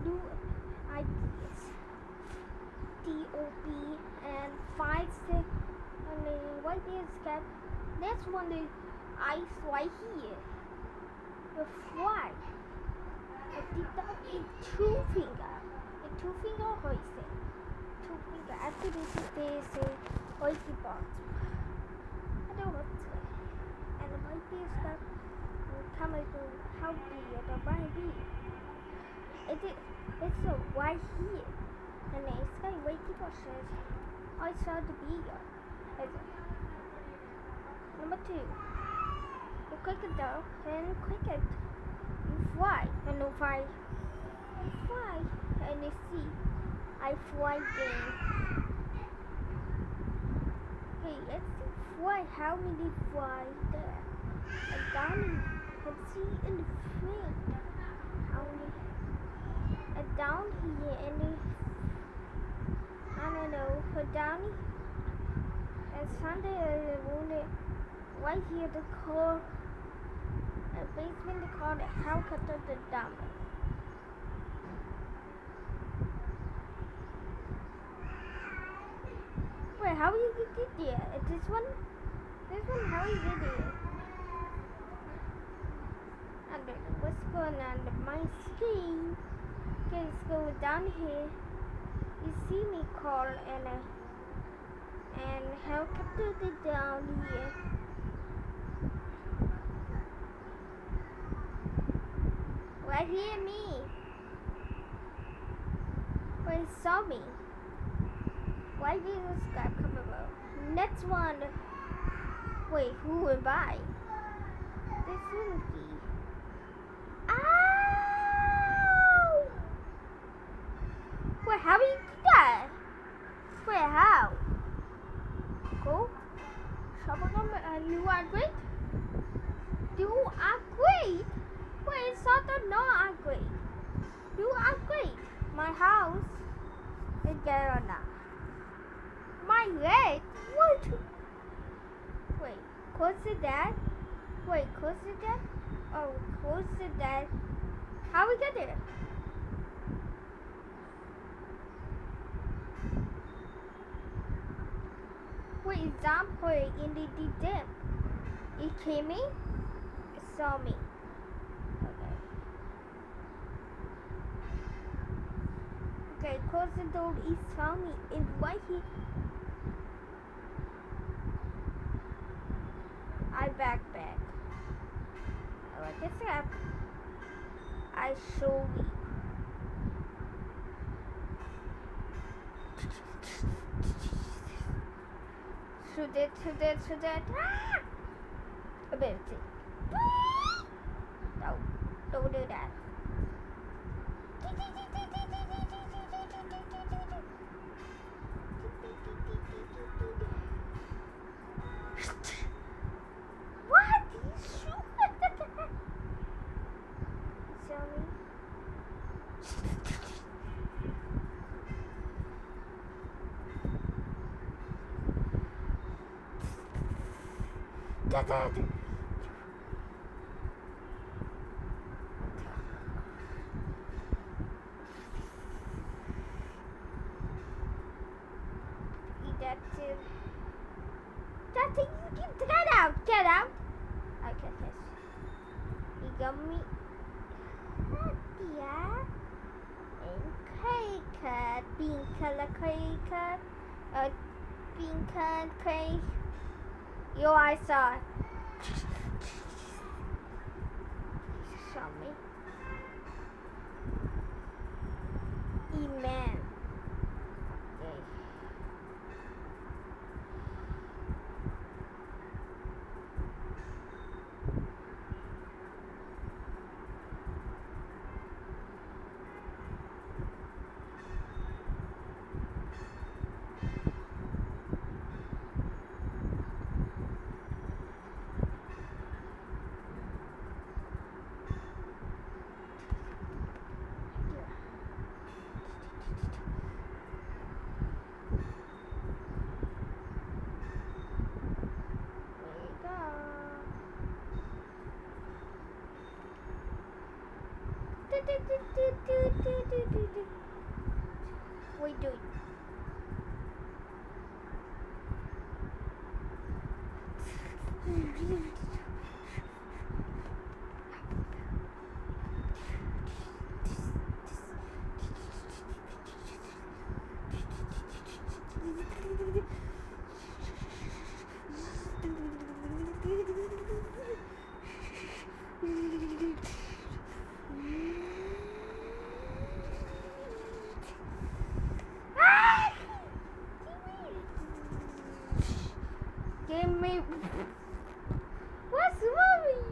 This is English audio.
blue IPS DOB and 5 6 and the white is cat. Next one is ice right here. The fly. I did that in 2 finger. A 2 finger hoisting. 2 finger. After this is a hoisting box. I don't know what's it. And the white is cat. Come to how big the might be. It's a right here. And it's got a white people says I saw the bigger. Number 2. You click it down and click it. You fly and you fly. You fly and you see I fly game. Hey, let's see fly. How many fly there? And down let's see in the frame. How many? And down here and I don't know. But down here. And Sunday right here the car basement they call the helicopter the dump. Wait, how you get there? This one how you get there? I don't know what's going on my screen. Okay, let's go down here. You see me call and helicopter the down here. Right here, me. Wait, saw me. Why did this guy come about? Next one. Wait, who am I? This monkey. Ow! Wait, how do you do that? Wait, how? Go. You are great. You are great. Wait, it's not a no upgrade. You upgrade. My house is there or not? My leg? What? Wait, close to that? Wait, close to that? Oh, close to that. How we get there? Wait, it's Zampoy in the dim. It came in? It saw me. Okay, close the door. He saw me in right here. I back. I guess I show you. Shoot it. Ah! Ability. No, don't do that. What? That's it. You can get out. Okay, yes. You got me. Yeah. And cake, bean color cake, bean color cake. Your eyes saw. Show me. Amen. Okay. Wait, do it. Give me. What's mommy?